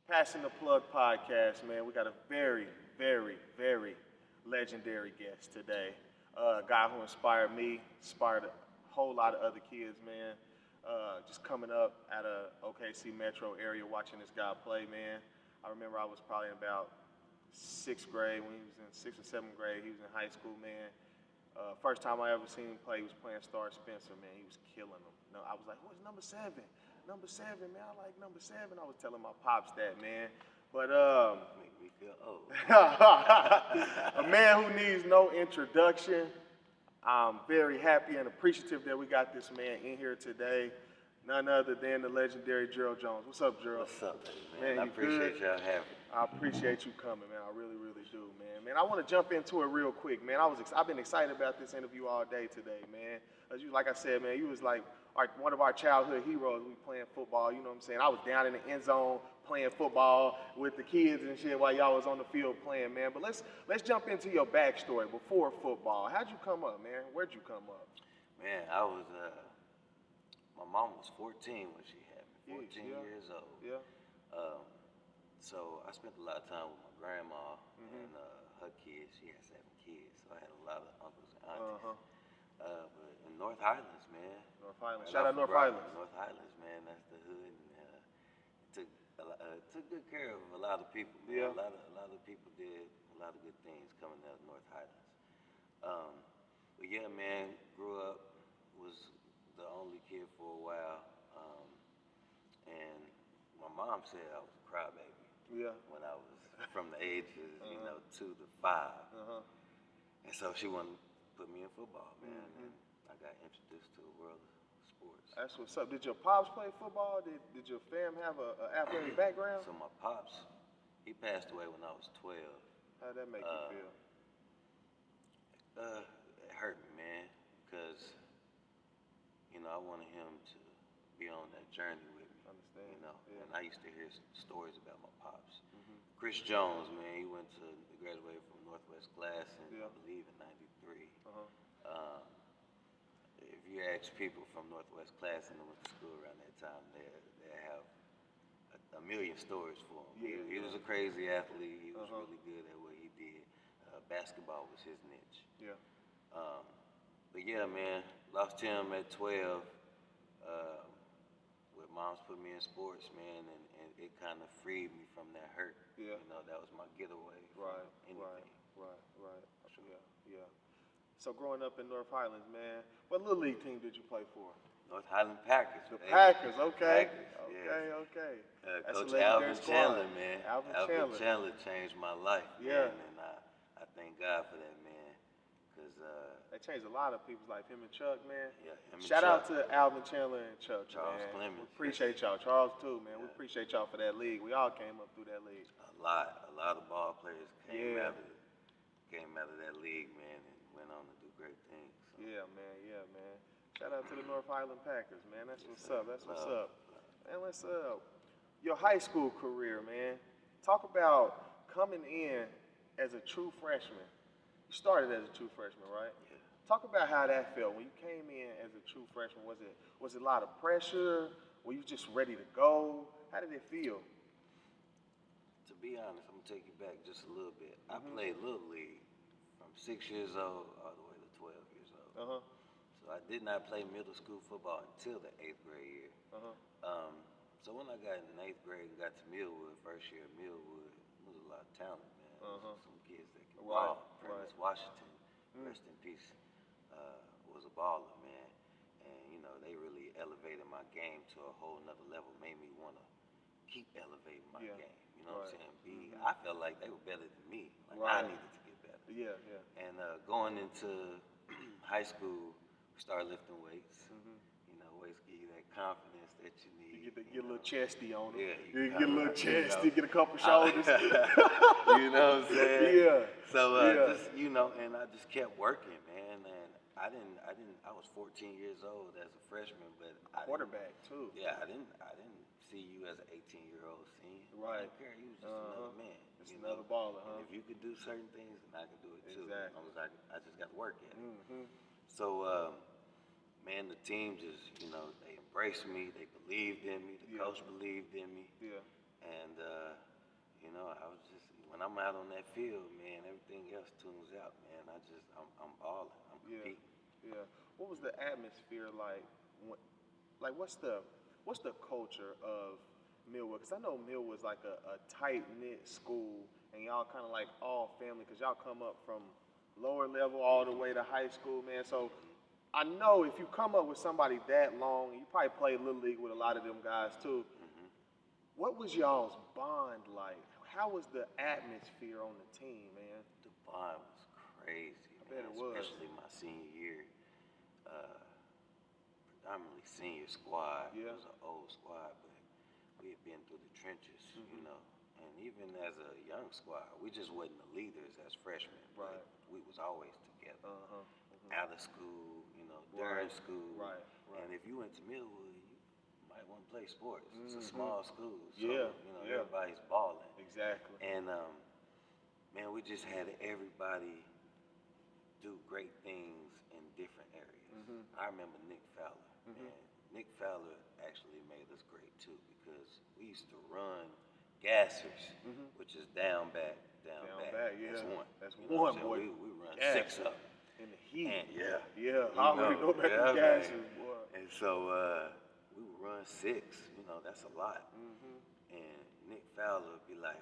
Passing the Plug podcast, man. We got a very, very, very legendary guest today. A guy who inspired me, inspired a whole lot of other kids, man. Just coming up out of OKC metro area, watching this guy play, man. I remember I was probably in about sixth grade when he was in sixth or seventh grade. He was in high school, man. First time I ever seen him play, he was playing Star Spencer, man. He was killing them. No, I was like, who's number 7? Number 7, man. I like number 7. I was telling my pops that, man. But Make me feel old. a man who needs no introduction. I'm very happy and appreciative that we got this man in here today. None other than the legendary Gerald Jones. What's up, Gerald? What's up, man? I appreciate y'all having me. I appreciate you coming, man. I really, really do, man. Man, I want to jump into it real quick, man. I've been excited about this interview all day today, man. As you, like I said, man, you was like one of our childhood heroes. We playing football, you know what I'm saying? I was down in the end zone playing football with the kids and shit while y'all was on the field playing, man. But let's jump into your backstory before football. How'd you come up, man? Where'd you come up? Man, I was, my mom was 14 when she had me, 14 years old. Yeah. So I spent a lot of time with my grandma and her kids. She had 7 kids, so I had a lot of uncles and aunties. But in North Highlands, man. North Highlands. Shout out North Highlands. North Highlands, man. That's the hood. And took good care of a lot of people, man. Yeah. A lot of people did a lot of good things coming out of North Highlands. But yeah, man, grew up, was the only kid for a while. And my mom said I was a crybaby. Yeah. When I was from the ages, 2 to 5. And so she wanted to put me in football, man. And I got introduced to the world of sports. That's what's up. Did your pops play football? Did your fam have an athletic background? So my pops, he passed away when I was 12. How'd that make you feel? It hurt me, man, because, I wanted him to be on that journey with me. Understand. Yeah. And I used to hear stories about my pops. Chris Jones, man, he graduated from Northwest Class in, I believe, in 93. If you ask people from Northwest Class and went to school around that time, they have a million stories for him. Yeah, he was a crazy athlete. He was really good at what he did. Basketball was his niche. Yeah. But yeah, man, lost him at 12. With Mom's put me in sports, man, and it kind of freed me from that hurt. Yeah. That was my getaway from anything. Right. Yeah. So growing up in North Highlands, man, what little league team did you play for? North Highland Packers. The Packers, okay. Packers, Okay. Coach Alvin Chandler, man. Alvin Chandler changed my life, yeah. Man, and I thank God for that, man, because that changed a lot of people's life. Him and Chuck, man. Yeah, him and Shout Chuck. out to Alvin Chandler and Chuck, Charles man. Clemens. We appreciate y'all. Charles too, man. Yeah. We appreciate y'all for that league. We all came up through that league. A lot of ball players came out of that league, man, and went on to do great things. So. Yeah, man. Shout out to the North Highland Packers, man. That's what's up. Man, let's your high school career, man. Talk about coming in as a true freshman. You started as a true freshman, right? Yeah. Talk about how that felt when you came in as a true freshman. Was it a lot of pressure? Were you just ready to go? How did it feel? To be honest, I'm gonna take you back just a little bit. I played Little League from 6 years old all the way to 12 years old. So I did not play middle school football until the 8th grade year. So when I got in 8th grade and got to Millwood, first year at Millwood, there was a lot of talent, man. Some kids that could ball. Prentice Washington, rest in peace, was a baller, man. And, they really elevated my game to a whole nother level, made me want to keep elevating my game. You know what I'm saying? I felt like they were better than me. I needed to get better. Yeah. And going into high school, we started lifting weights. Weights give you that confidence that you need. You get a little chesty on them. Yeah. You get a little chesty, get a couple shoulders. You know what I'm saying? Yeah. So just and I just kept working, man. And I was 14 years old as a freshman, but quarterback too. Yeah, I didn't see you as an 18-year-old senior. Right. I didn't care. You was just another man. Just another baller, huh? And if you could do certain things, then I could do it too. Exactly. As long as I just got to work at it. So, man, the team just, they embraced me. They believed in me. The coach believed in me. Yeah. And you know, I was just when I'm out on that field, man, everything else tunes out, man. I'm balling. I'm Yeah, competing. yeah. What was the atmosphere like? Like, what's the culture of Millwood? Because I know Millwood's like a tight knit school, and y'all kind of like all family. Because y'all come up from lower level all the way to high school, man. So I know if you come up with somebody that long, you probably played little league with a lot of them guys too. Hmm. What was y'all's bond like? How was the atmosphere on the team, man? The bond was crazy, I bet man. it was. Especially my senior year. Uh, Predominantly senior squad. Yeah. It was an old squad, but we had been through the trenches, you know. And even as a young squad, we just wasn't the leaders as freshmen. Right. But we was always together. Uh-huh. Out of school, you know, during school. Right. And if you went to Millwood, you might want to play sports. It's a Mhm. small school, so Yeah, you know yeah. everybody's balling. Exactly. And man, we just had everybody do great things in different areas. I remember Nick Fowler. Man, Nick Fowler actually made us great too because we used to run gassers, which is down back. Down back, yeah. That's one. That's You know one, what I'm saying? boy. We run Gassers. 6 up. In the heat. And yeah. Yeah, You I already know about yeah, the man. gases, boy. And so we would run 6. You know, that's a lot. And Nick Fowler would be like,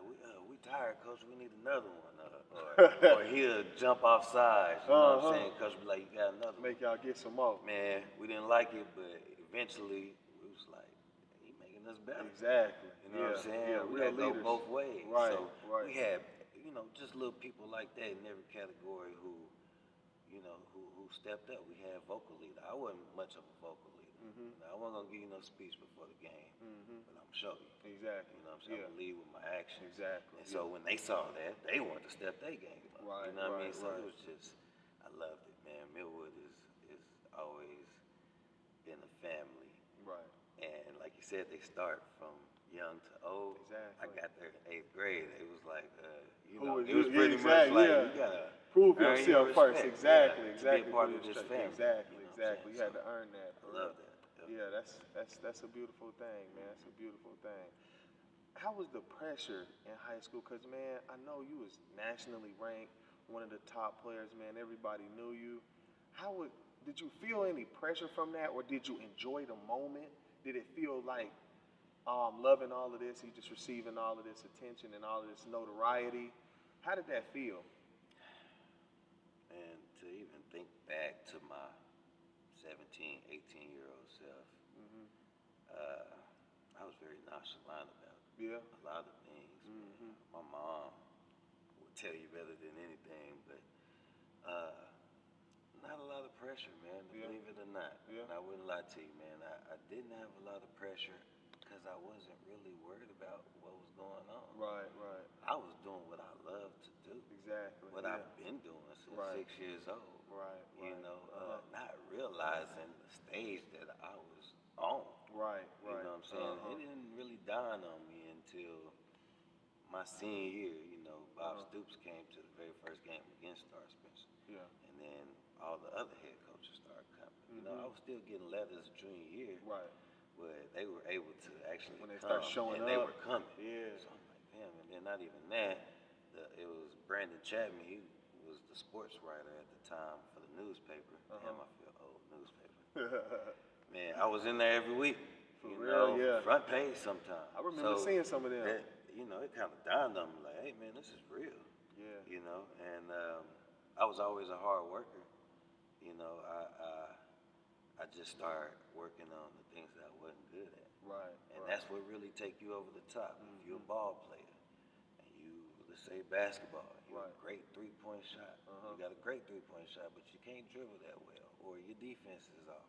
"We tired, coach. We need another one." Or he'll jump off sides. You know what I'm saying? Coach would be like, "You got another Make y'all get some more. one." Man, we didn't like it, but eventually we was like, "He making us better." Exactly. You know what I'm saying? Yeah, We real had to go leaders. both ways. Right, So right. we had, you know, just little people like that in every category who, you know, who stepped up. We had vocal leader. I wasn't much of a vocal leader. You know, I wasn't gonna give you no speech before the game, but I'm show you. Exactly. You know what I'm saying? Yeah. I'm gonna lead with my actions. Exactly. And so when they saw that, they wanted to step their game up. Right, You know what I right, mean? So right. it was just, I loved it, man. Millwood is always been a family. Right. And like you said, they start from young to old. Exactly. I got there in 8th grade. It was like, you Who know, was it was you? pretty Exactly, much like yeah. you gotta Prove earn yourself your first. respect. Exactly. Yeah, Exactly. To be a part Prove of this yourself. family. Exactly. You know what I'm Exactly. You saying? had to earn that. I love that. Yep. Yeah, that's a beautiful thing, man. That's a beautiful thing. How was the pressure in high school? Cause man, I know you was nationally ranked, one of the top players, man. Everybody knew you. Did you feel any pressure from that, or did you enjoy the moment? Did it feel like loving all of this, you just receiving all of this attention and all of this notoriety? How did that feel? And to even think back to my 17, 18-year-old self, I was very nonchalant about it. Yeah. A lot of things. Man. My mom would tell you better than anything, but not a lot of pressure, man, believe it or not. Yeah. And I wouldn't lie to you, man. I didn't have a lot of pressure because I wasn't really worried about what was going on. Right, right. I was doing what I love to do. Exactly. What yeah. I've been doing since Right. 6 years old. Right, You right. know, not realizing the stage that I was on. Right, You right. know what I'm saying? It didn't really dawn on me until my senior year. You know, Bob Stoops came to the very first game against Star Spencer. Yeah. And then all the other head coaches started coming. You know, I was still getting letters junior year. Right. But they were able to actually When they come, start showing and they up. were coming. Yeah. So I'm like, damn. And then not even that, it was Brandon Chapman. He was the sports writer at the time for the newspaper. Damn, I feel old newspaper. Man, I was in there every week. For you real, know, yeah. front page sometimes. I remember seeing some of them. You know, it kind of dawned on me like, hey man, this is real. Yeah. You know, and I was always a hard worker. You know, I just started working on the things that I wasn't good at. Right. And right. that's what really take you over the top. If you're a ball player and you, let's say basketball, you're a great three-point shot. You got a great three-point shot, but you can't dribble that well, or your defense is off.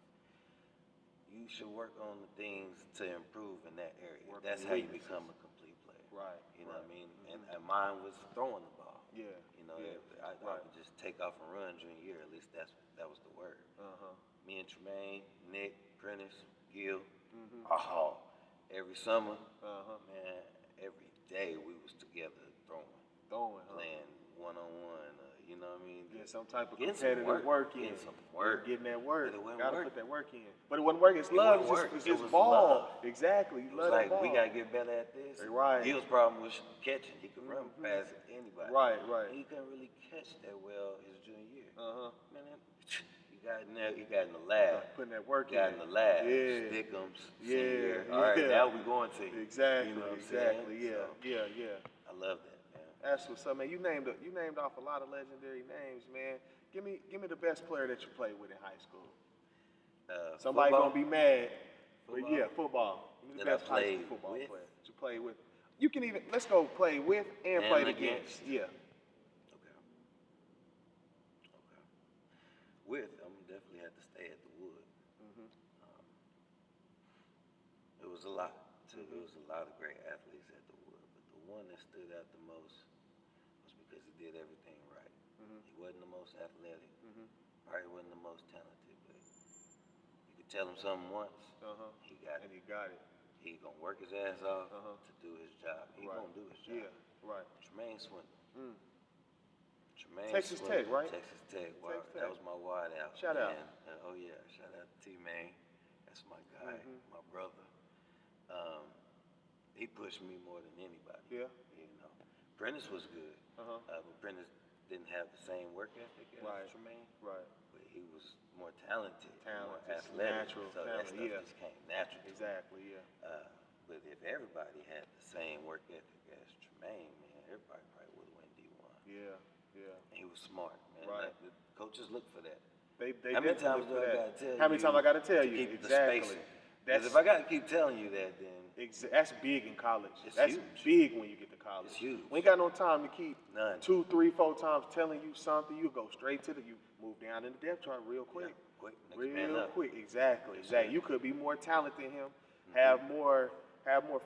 You should work on the things to improve in that area. That's how you become a complete player. Right. You know what I mean? And mine was throwing the ball. Yeah. You know, yeah. I would just take off and run junior year. At least that was the word. Me and Tremaine, Nick, Prentice, Gil, every summer, man, every day we was together throwing, playing one-on-one. You You know what I mean? Get some type of Getting some competitive work in. Getting some work. Getting that work. But it wasn't Gotta work. put that work in. But it wasn't work. It's love. It's It was ball. love. Exactly. You It was love like, that ball. we got to get better at this. Right. Gil's problem was catching. He could run past anybody. Right. He couldn't really catch that well his junior year. Man, you got in the lab. Putting that work got in the lab. Yeah. Stickums. Yeah. Senior. All right, now we're going to you. Exactly. You know what I'm Exactly. saying? Yeah. I love that, man. That's what's up, man. You named off a lot of legendary names, man. Give me the best player that you played with in high school. Somebody football? gonna be mad. Football? But yeah, football. Give me the That best I high played school football with? player that you played with. You can even let's go play with and play against. Yeah. Okay. With, I'm definitely had to stay at the Wood. It was a lot. Too. There was a lot of great athletes at the Wood, but the one that stood out the most was because he did everything right. He wasn't the most athletic. Probably wasn't the most talented, but you could tell him something once. He got it. And he got it. He gonna work his ass off to do his job. He gonna do his job. Yeah. Right. Tremaine Swindle. Texas Tech, right? Texas Tech. Wow, Texas Tech. that was my wide out. Shout out. Oh yeah, shout out to T-Main. That's my guy, my brother. He pushed me more than anybody. Yeah. You know, Prentice was good, but Prentice didn't have the same work ethic as Tremaine. Right. But he was more talented, more athletic. Natural so talent. that stuff just came natural. Exactly. Yeah. But if everybody had the same work ethic as Tremaine, man, everybody probably would have won D1. Yeah. And he was smart, man. Right. Like, the coaches look for that. They How many times definitely do I look for gotta tell you? How many times I gotta tell to you? keep Exactly. the spacing? Because if I gotta keep telling you that, then That's big in college. That's huge. big when you get to college. It's huge. We ain't got no time to keep None. 2, 3, 4 times telling you something. You go straight to you move down in the depth chart real quick. quick, next man Real up. quick. Exactly. Yes, Exactly. sir. You could be more talented than him, have more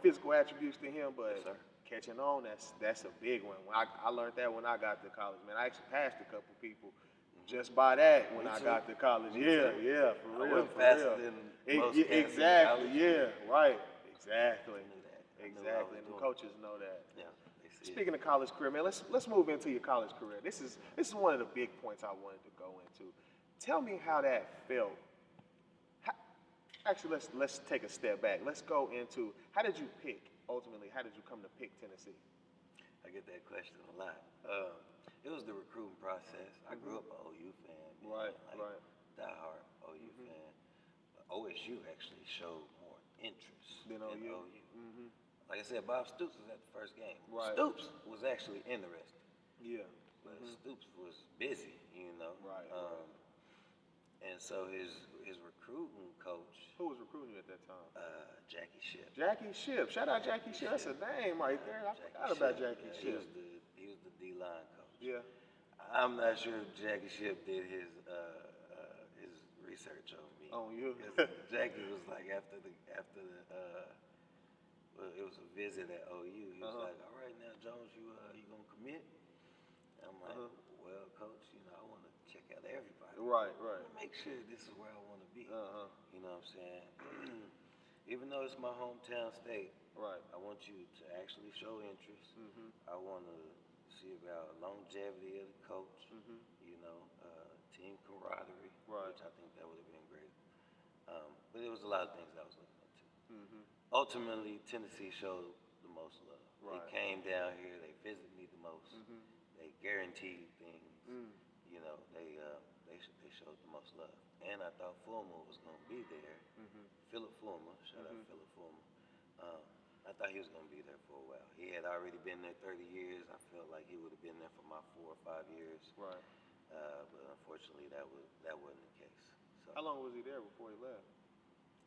physical attributes than him, but Yes, sir. catching on, that's a big one. I learned that when I got to college, man. I actually passed a couple people just by that when Me I too. got to college. Me Yeah, too. yeah, for I real. wasn't for faster real. than most cats in Exactly, college. yeah, right. Exactly. I knew that. I knew what I Exactly. was And the doing. coaches know that. Yeah, they see it. Speaking of college career, man, let's move into your college career. This is one of the big points I wanted to go into. Tell me how that felt. Actually, let's take a step back. Let's go into how did you pick ultimately? How did you come to pick Tennessee? I get that question a lot. It was the recruiting process. I grew up an OU fan. Man, Right. Diehard OU fan. But OSU actually showed more interest Than in OU. Like I said, Bob Stoops was at the first game. Right. Stoops was actually interested, Yeah. but Stoops was busy, you know. Right. And so his recruiting coach, Who was recruiting you at that time? Jackie Shipp. Jackie Shipp. Shout out Jackie Shipp. That's a name right there. I forgot about Jackie He Shipp. was the D-line coach. Yeah. I'm not sure if Jackie Shipp did his research on me. On you. 'Cause Jackie was like after the it was a visit at OU. He was like, "All right, now Jones, you gonna commit?" And I'm like, "Well, coach, I want to check out everybody. Right. I want to make sure this is where I want to be. You know what I'm saying? Even though it's my hometown state, Right. I want you to actually show interest. I want to see about longevity of the coach, team camaraderie, Right. which I think that would have been great. But there was a lot of things I was looking into. Ultimately, Tennessee showed the most love. Right. They came down here, they visited me the most. They guaranteed things. They showed the most love. And I thought Fulmer was going to be there. Philip Fulmer, shout out Philip Fulmer. I thought he was going to be there for a while. He had already been there 30 years. I felt like he would have been there for my 4 or 5 years. Right. But unfortunately, that wasn't the case. So, How long was he there before he left?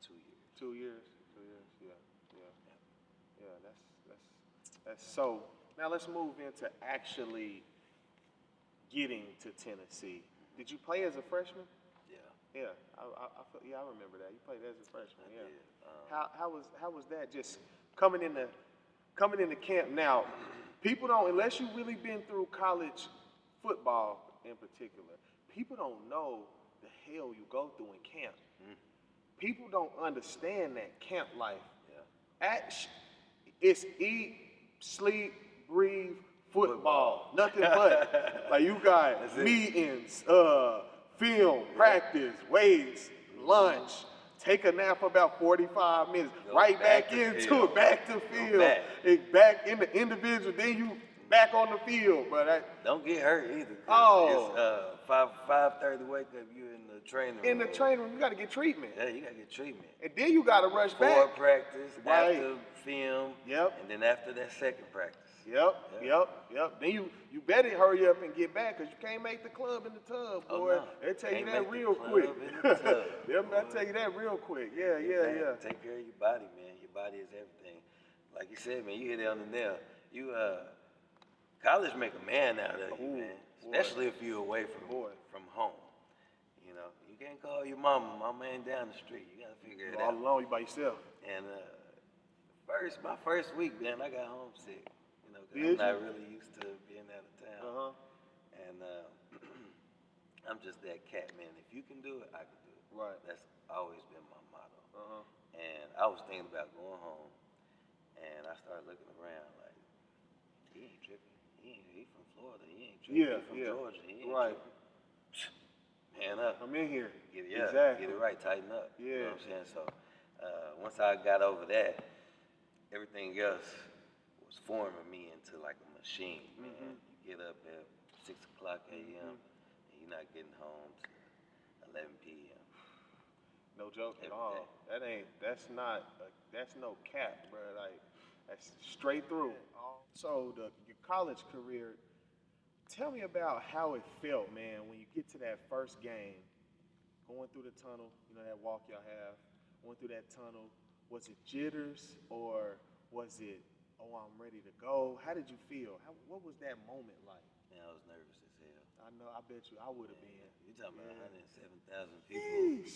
2 years. 2 years. 2 years. Yeah. That's so. Now let's move into actually getting to Tennessee. Did you play as a freshman? Yeah. I remember that. You played as a freshman. I Yeah. did. How was that? Just coming into camp now. People don't, unless you really been through college football in particular, people don't know the hell you go through in camp. People don't understand that camp life. Yeah. It's eat, sleep, breathe football, nothing but. Like you got meetings, film, practice, weights, lunch. Take a nap for about 45 minutes. Right back into it, back to field. Back in the individual, then you back on the field. But don't get hurt either. Oh. It's 5:30 wake up, you in the training room. In the training room, you got to get treatment. Yeah, you got to get treatment. And then you got to rush back. Before practice, right. After film, yep. And then after that second practice. Yep. Then you better hurry up and get back because you can't make the club in the tub, boy. No. They'll tell you that real quick. They'll tell you that real quick. Yeah. Take care of your body, man. Your body is everything. Like you said, man, you hit it on the nail. College make a man out of you, man. Especially if you're away from home. You know, you can't call your mama. Mama ain't down the street. You gotta figure it out. All alone, you by yourself. And my first week, man, I got homesick. You know, because I'm not really used to being out of town. And I'm just that cat, man. If you can do it, I can do it. Right. That's always been my motto. And I was thinking about going home, and I started looking around like, he ain't tripping. He from Florida. He ain't tripping. He from Georgia. He ain't tripping. Man up. I'm in here. Get it right. Tighten up. Yeah. You know what I'm saying? So once I got over that, everything else was forming me into like a machine, man. You get up at 6 o'clock a.m. and you're not getting home till 11 p.m. No joke at all. That's no cap, bro. Like, that's straight through. So your college career, tell me about how it felt, man, when you get to that first game, going through the tunnel, you know, that walk y'all have, going through that tunnel. Was it jitters or was it, oh, I'm ready to go? How did you feel? What was that moment like? Man, I was nervous as hell. I know, I bet you I would have been. You're talking about 107,000 people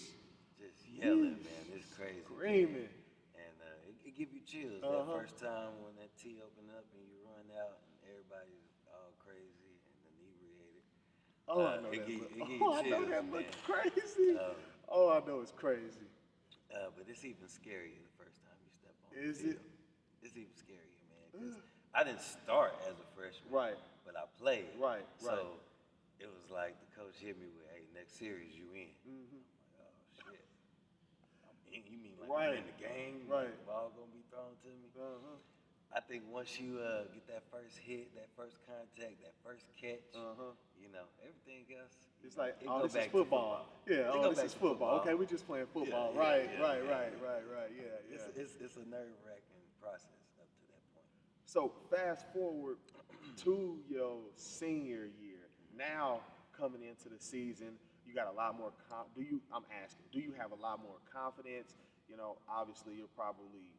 just yelling, man. It's crazy. Screaming. And it give you chills that first time when that tee open up and you run out and everybody's all crazy and inebriated. Oh, I know that. I know that looks crazy. I know it's crazy. But it's even scarier the first time you step on the field. Is it? It's even scarier, man. 'Cause I didn't start as a freshman. Right. But I played. Right. So it was like the coach hit me with, hey, next series you in. I'm like, oh, shit. You mean like I'm in the game? Right. The ball gonna be thrown to me? I think once you get that first hit, that first contact, that first catch, you know, everything else. It's like, this is football. Yeah, this is football. Okay, we're just playing football. Right. Yeah. It's a nerve-wracking process up to that point. So fast forward to your senior year. Now coming into the season, you got a lot more. Do you have a lot more confidence? You know, obviously you're probably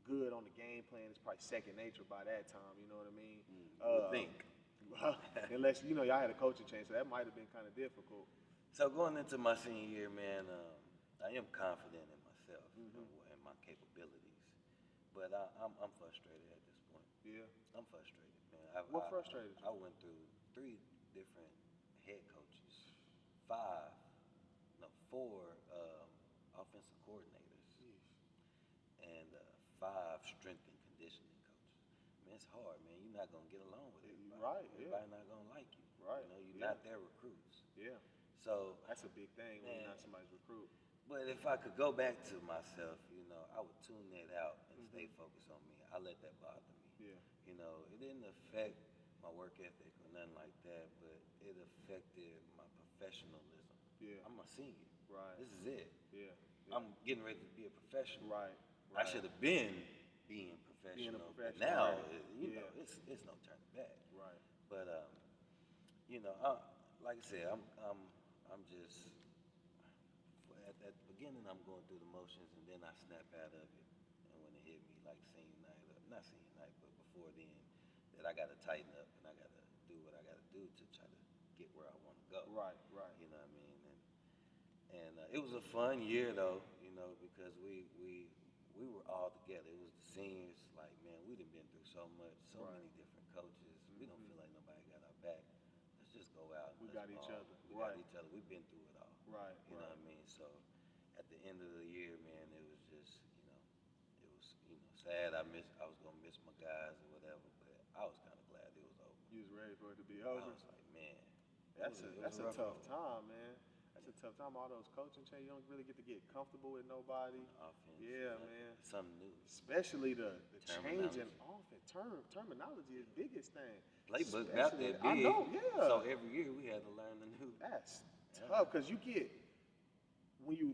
good on the game plan. It's probably second nature by that time. You know what I mean? I think. Unless, you know, y'all had a coaching change, so that might have been kind of difficult. So going into my senior year, man, I am confident in myself and my capabilities, but I'm frustrated at this point. Yeah, I'm frustrated, man. What frustrated you? I went through 3 different head coaches, 4 offensive coordinators, and 5 strength and conditioning coaches. Man, it's hard, man. You're not gonna get along with everybody. Right. Everybody not gonna like you. Right. You know, you're not their recruits. Yeah. So that's a big thing when you're not somebody's recruit. But if I could go back to myself, you know, I would tune that out and stay focused on me. I let that bother me. Yeah. You know, it didn't affect my work ethic or nothing like that, but it affected my professionalism. Yeah. I'm a senior. Right. This is it. Yeah. I'm getting ready to be a professional. Right. I should have been being professional. But now, you know, it's no turning back. Right. But you know, like I said, I'm just at the beginning I'm going through the motions and then I snap out of it. And when it hit me like senior night, not senior night, but before then, that I got to tighten up and I got to do what I got to do to try to get where I want to go. Right. You know what I mean? And it was a fun year though, you know, because we were all together. It was the seniors, like, man, we done been through so much, so many different coaches. We don't feel like nobody got our back. Let's just go out. We got each other. We got each other. We've been through it all. Right. You know what I mean? So at the end of the year, man, it was just, you know, sad. I was gonna miss my guys or whatever, but I was kind of glad it was over. You was ready for it to be I over. was like, man, That's a rough tough road. time, man. That's a tough time. All those coaching changes, you don't really get to get comfortable with nobody. Offense, Yeah, man. something new. Especially the change in Terminology. offense. Terminology is the biggest thing. Playbook not that big. I know, yeah. So every year we had to learn the new. That's tough because you get when you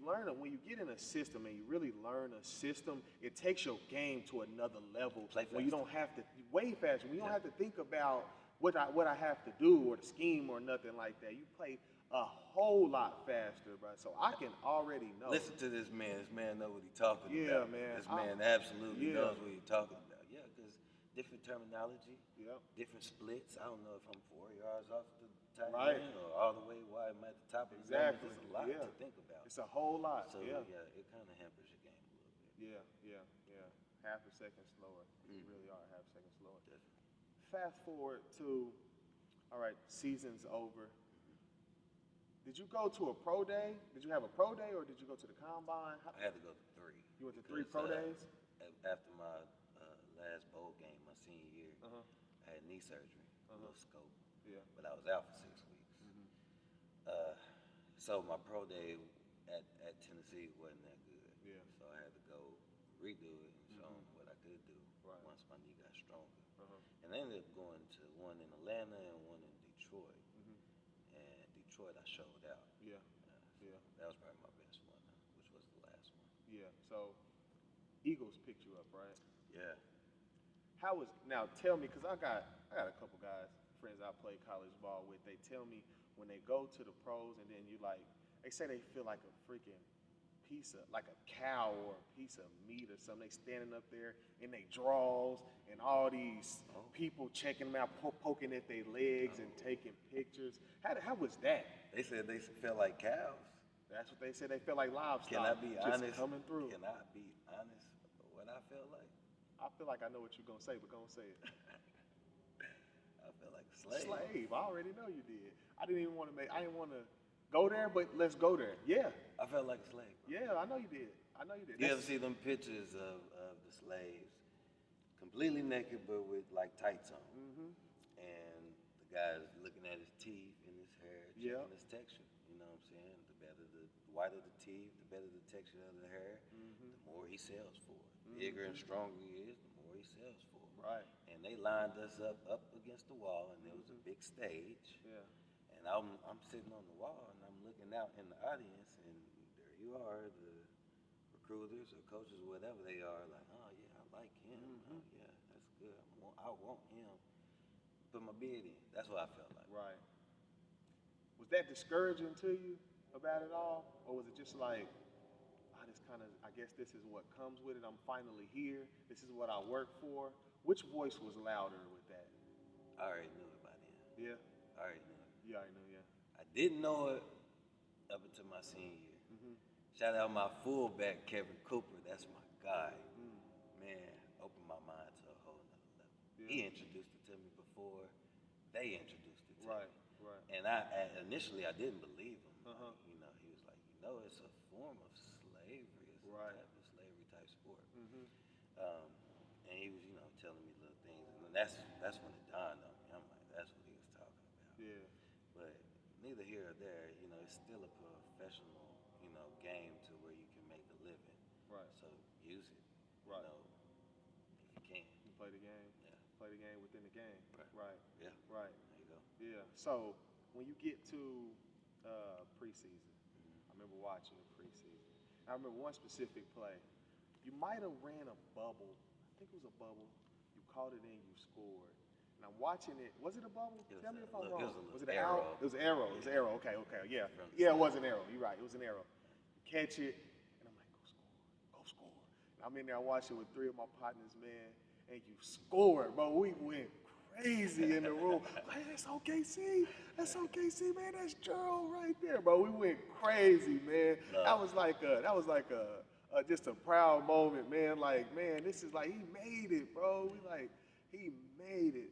get in a system and you really learn a system, it takes your game to another level. Play when you faster. don't have to way faster. When you don't have to think about what I have to do or the scheme or nothing like that. You play a whole lot faster, bro. So I can already know. Listen to this man. This man know what he's talking Yeah, about. man. This man absolutely yeah. knows what he's talking about. Yeah, because different terminology, Yep. different splits. I don't know if I'm 4 yards off the tight Right. end or all the way wide. I'm at the top of the Exactly. There's a lot Yeah. to think about. It's a whole lot. So yeah. it kind of hampers your game a little bit. Yeah. Half a second slower. You really are half a second slower. Definitely. Fast forward to, all right, season's over. Did you go to a pro day? Did you have a pro day or did you go to the combine? I had to go to 3. You went to 3 because, pro days? After my last bowl game, my senior year, Uh-huh. I had knee surgery, a little scope, Yeah. but I was out for 6 weeks. So my pro day at Tennessee wasn't that good. Yeah. So I had to go redo it and show them what I could do Right. once my knee got stronger. Uh-huh. And I ended up going to one in Atlanta and one in Detroit. And Detroit, I showed out. Yeah. So Yeah. that was probably my best one, which was the last one. Yeah. So Eagles picked you up, right? Yeah. How was now? Tell me, cause I got a couple guys, friends I played college ball with. They tell me when they go to the pros and then you like, they say they feel like a freaking piece of like a cow or a piece of meat or something. They standing up there in they draws and all these people checking them out, poking at their legs and taking pictures. How was that? They said they felt like cows. That's what they said. They felt like livestock. Can I be just honest? coming through. Can I be honest? What I felt like? I feel like I know what you're gonna say, but gonna say it. I felt like a slave. Slave. I already know you did. I didn't want to go there, but let's go there. Yeah. I felt like a slave. Bro. Yeah, I know you did. You ever see them pictures of the slaves completely naked but with like tights on? And the guy's looking at his teeth and his hair, checking his texture. You know what I'm saying? The whiter the teeth, the better the texture of the hair, the more he sells for it. Bigger and stronger he is, the more he sells for it. Right. And they lined us up against the wall, and there was a big stage. Yeah. And I'm sitting on the wall, and I'm looking out in the audience, and there you are, the recruiters or coaches or whatever they are, like, oh yeah, I like him. Oh yeah, that's good. I want him. Put my bid in. That's what I felt like. Right. Was that discouraging to you about it all, or was it just like, I guess this is what comes with it. I'm finally here. This is what I work for. Which voice was louder with that? I already knew it by then. Yeah. I already knew it. You already knew, yeah. I didn't know it up until my senior year. Shout out my fullback, Kevin Cooper. That's my guy. Man, opened my mind to a whole nother level. Yeah. He introduced it to me before they introduced it to me. Right. And initially I didn't believe him. You know, he was like, it's a form of slavery. It's a type of slavery type sport. And he was, telling me little things. And that's when it dawned on me. I'm like, that's what he was talking about. Yeah. But neither here or there, it's still a professional, game to where you can make a living. Right. So use it. Right. If you can. You play the game. Yeah. Play the game within the game. Right. Right. Yeah. Right. There you go. Yeah. So when you get to preseason, I remember watching the preseason. I remember one specific play. You might have ran a bubble. I think it was a bubble. You caught it in, you scored. And I'm watching it. Was it a bubble? Tell me if I'm wrong. Was it an arrow. It was an arrow. It was an arrow. Okay. Yeah. Yeah, it was an arrow. You're right. It was an arrow. You catch it, and I'm like, go score. And I'm in there watching with 3 of my partners, man, and you scored, bro. We went crazy in the room. Like, that's OKC. That's OKC, man. That's Gerald right there, bro. We went crazy, man. No. That was like just a proud moment, man. Like, man, this is like he made it, bro. He made it.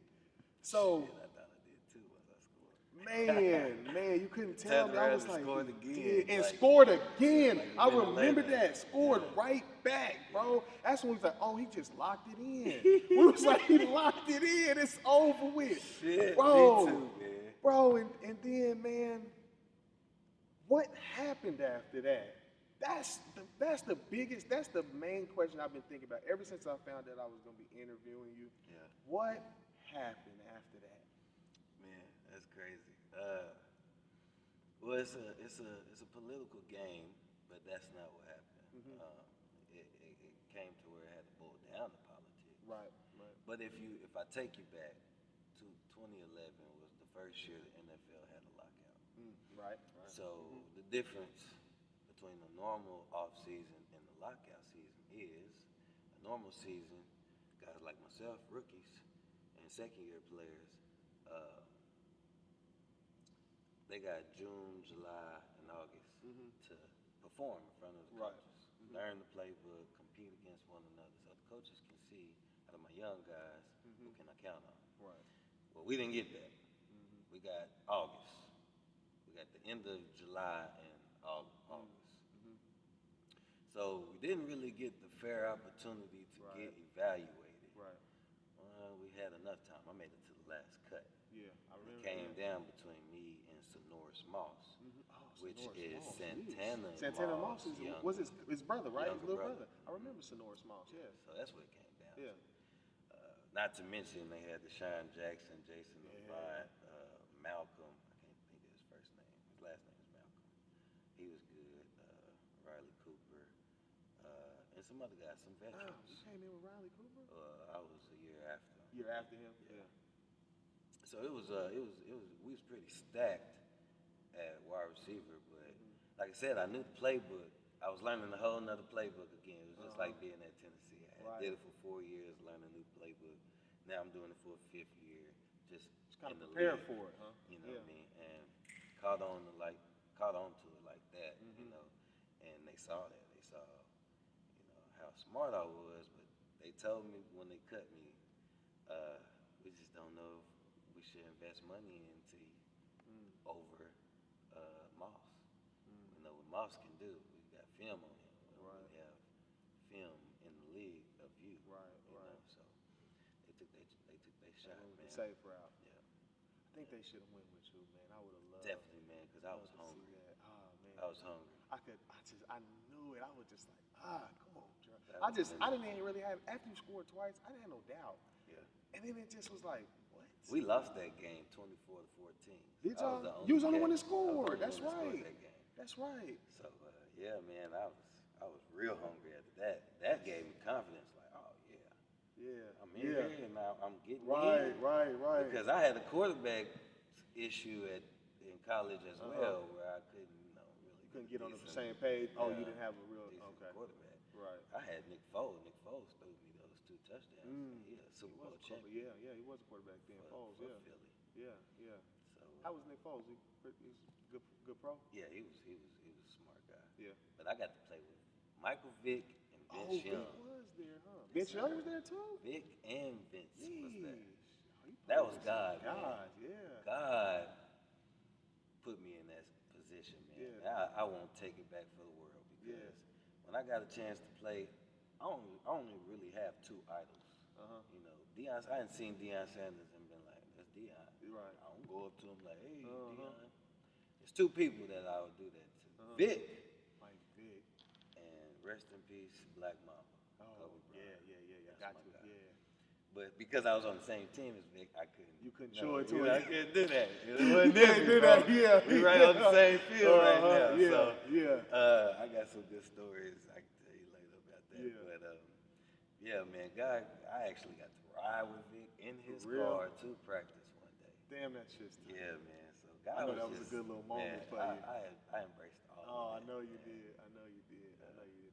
So, Shit, I thought I did too once I scored. man, you couldn't tell me. I was like, scored he again. did, and Like, scored again. like I a minute remember later. that. Scored right back, bro. That's when we was like, oh, he just locked it in. We was like, he locked it in. It's over with. Shit, bro, me too, man. Bro, and then, man, what happened after that? That's the main question I've been thinking about ever since I found that I was gonna be interviewing you. Yeah. What happened after that? Man, that's crazy. Well, it's a political game, but that's not what happened. It came to where it had to boil down to politics. Right. But if I take you back to 2011 was the first year the NFL had a lockout. Right. So the difference between the normal off season and the lockout season is a normal season, guys like myself, rookies, and second year players, they got June, July, and August to perform in front of the coaches, learn the playbook, compete against one another, so the coaches can see out of my young guys who can I count on. Right. Well, we didn't get that. We got August. We got the end of July and August. So we didn't really get the fair opportunity to get evaluated. Right. We had enough time. I made it to the last cut. Yeah, I remember. It came down between me and Sonoris Moss, which is Moss. Santana. Santana Moss was his brother, right? His little brother. I remember Sonoris Moss. Yeah. So that's what it came down Yeah. to. Not to mention they had Deshaun Jackson, Jason Levine, Malcolm. I can't think of his first name. His last name is Malcolm. He was good. Riley Cooper, and some other guys, some veterans. Oh, you came in with Riley Cooper? I was a year after. Year after him? Yeah. So it was we was pretty stacked at wide receiver, but like I said, I knew the playbook. I was learning a whole nother playbook again. It was just like being at Tennessee. I did it for 4 years, learning a new playbook. Now I'm doing it for a 5th year, just kind of in the prepare league, for it, huh? You know what I mean? And caught on to it like that, you know. And they saw that. They saw, how smart I was, but they told me when they cut me, we just don't know if we should invest money into over Moss. We know what Moss can do. We got film on him. We don't really have film in the league of you. Right. So they took their shot, man. The safe route. Yeah. I think they should have went with you, man. I would have loved. Definitely, man, because I was hungry. Oh man. I was hungry. I knew it. I was just like, come on, Joe. I didn't even really have, after you scored twice, I didn't have no doubt. Yeah. And then it just was like, what? We lost that game 24-14. Did y'all? You was the only one that scored. That's right. That's right. So yeah, man, I was real hungry after that. That gave me confidence. Like, oh yeah, I'm in here and I'm getting in. Right. Because I had a quarterback issue in college as well, where I couldn't, really couldn't get on the same page. Oh, you didn't have a real quarterback. Right. I had Nick Foles. Nick Foles threw me those 2 touchdowns. He was a Super Bowl champion. Yeah, he was a quarterback then. Foles, for yeah. Philly. Yeah. So how was Nick Foles? He was good pro? Yeah, he was a smart guy. Yeah. But I got to play with Michael Vick and Vince Young. Vic was there, huh? Vince Young was there too? Vic and Vince was there. Oh, that was God, man. God, yeah. God put me in that position, man. Yeah. I won't take it back for the world because when I got a chance to play, I only really have 2 idols. I hadn't seen Deion Sanders and been like, that's Deion. Right. I don't go up to him like, hey, Deion. There's 2 people that I would do that to. Vic. Mike Vick. And rest in peace, Black Mamba. Oh, yeah. That's Got my to, guy. yeah. But because I was on the same team as Vic, I couldn't. You couldn't show it to him. I couldn't do that. You can't do that, yeah. We right on the same field right now. Yeah. I got some good stories I can tell you later about that. Yeah. But yeah, man, God, I actually got to ride with Vic in his car to practice one day. Damn, that's just. Yeah, man. So God, I know that was a good little moment for you. I embraced all. Oh, I know you did.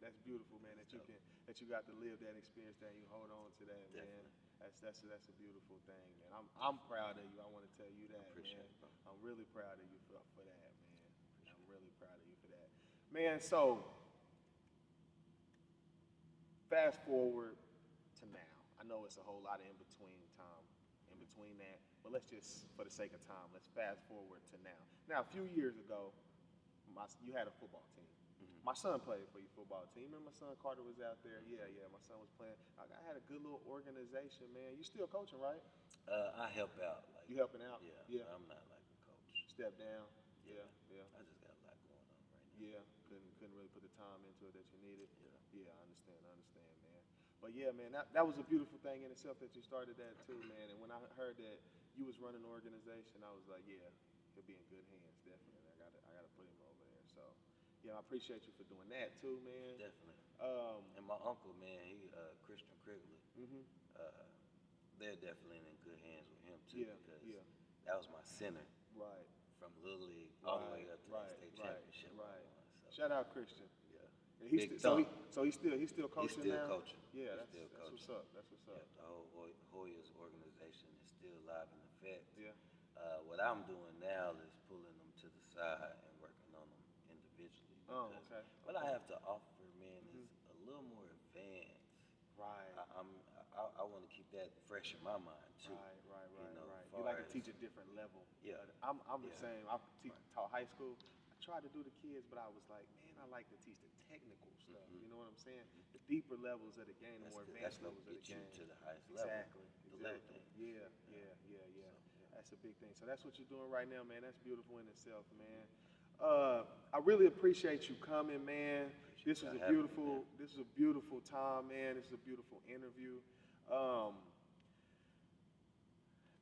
That's beautiful, man. That you got to live that experience, that you hold on to that, man. That's a beautiful thing, man. I'm proud of you. I want to tell you that, man. I'm really proud of you for that, man. I'm really proud of you for that, man. So fast forward to now. I know it's a whole lot of in between that, but let's just, for the sake of time, let's fast forward to now. Now, a few years ago, you had a football team. My son played for your football team. Remember my son Carter was out there? Yeah, my son was playing. I had a good little organization, man. You still coaching, right? I help out. Like, you helping out? Yeah. I'm not like a coach. Step down. Yeah. I just got a lot going on right now. Yeah, couldn't really put the time into it that you needed. Yeah. I understand, man. But yeah, man, that was a beautiful thing in itself that you started that too, man. And when I heard that you was running an organization, I was like, yeah, he'll be in good hands, definitely. I gotta put him over there. So, yeah, I appreciate you for doing that too, man. Definitely. And my uncle, man, he Christian Krigley. They're definitely in good hands with him too, because that was my center. Right. From Little League all the way up to the state championship. Right. So. Shout out Christian. Yeah. He's still coaching He's still now? coaching. Yeah, that's what's up. That's what's up. Yeah, the whole Hoyas organization is still alive in effect. Yeah. What I'm doing now is pulling them to the side and working on them individually. Oh, okay. What I have to offer, man, is a little more advanced. Right. I want to keep that fresh in my mind too. Right. You know, You like to teach a different level. Yeah. I'm the same. I taught high school. I tried to do the kids, but I was like, man, I like to teach the technical stuff. You know what I'm saying? The deeper levels of the game, the more advanced levels of the game. To the highest level. Exactly. Yeah. That's a big thing. So that's what you're doing right now, man. That's beautiful in itself, man. I really appreciate you coming, man. This was a beautiful time, man. This is a beautiful interview.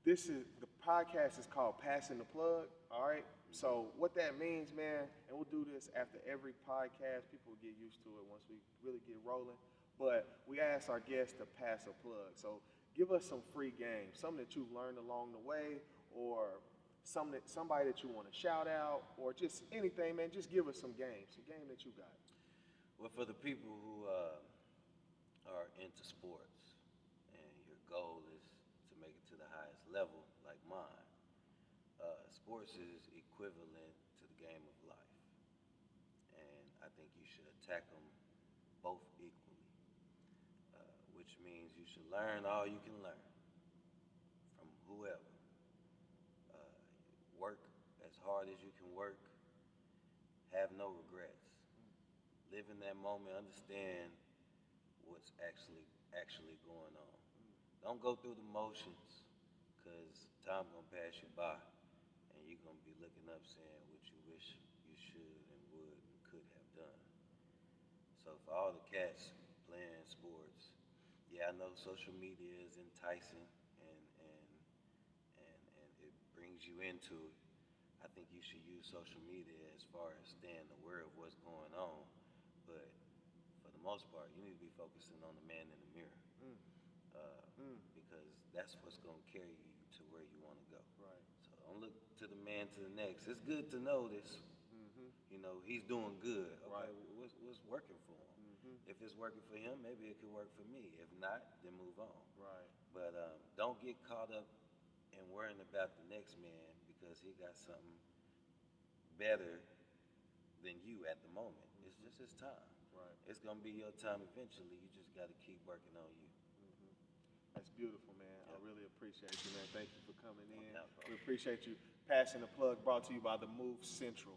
The podcast is called Passing the Plug, all right? So what that means, man, and we'll do this after every podcast. People will get used to it once we really get rolling. But we ask our guests to pass a plug. So give us some free game, something that you've learned along the way, or somebody that you want to shout out, or just anything, man. Just give us some game that you got. Well, for the people who are into sports and your goal is to make it to the highest level, like mine, sports is equivalent to the game of life. And I think you should attack them both equally, which means you should learn all you can learn from whoever. Work as hard as you can work. Have no regrets. Live in that moment. Understand what's actually going on. Don't go through the motions, because time's gonna pass you by, and you're gonna be looking up saying what you wish you should and would and could have done. So for all the cats playing sports, yeah, I know social media is enticing and it brings you into it. I think you should use social media as far as staying aware of what's going on, but for the most part, you need to be focusing on the man in the mirror, because that's what's going to carry you to where you want to go. Right. So don't look to the man to the next. It's good to know this. You know, he's doing good. Okay, what's working for him? If it's working for him, maybe it could work for me. If not, then move on. Right. But don't get caught up in worrying about the next man because he got something better than you at the moment. It's just his time. Right. It's gonna be your time eventually. You just got to keep working on you. That's beautiful, man. Yep. I really appreciate you, man. Thank you for coming in. No problem. We appreciate you passing the plug, brought to you by the Move Central.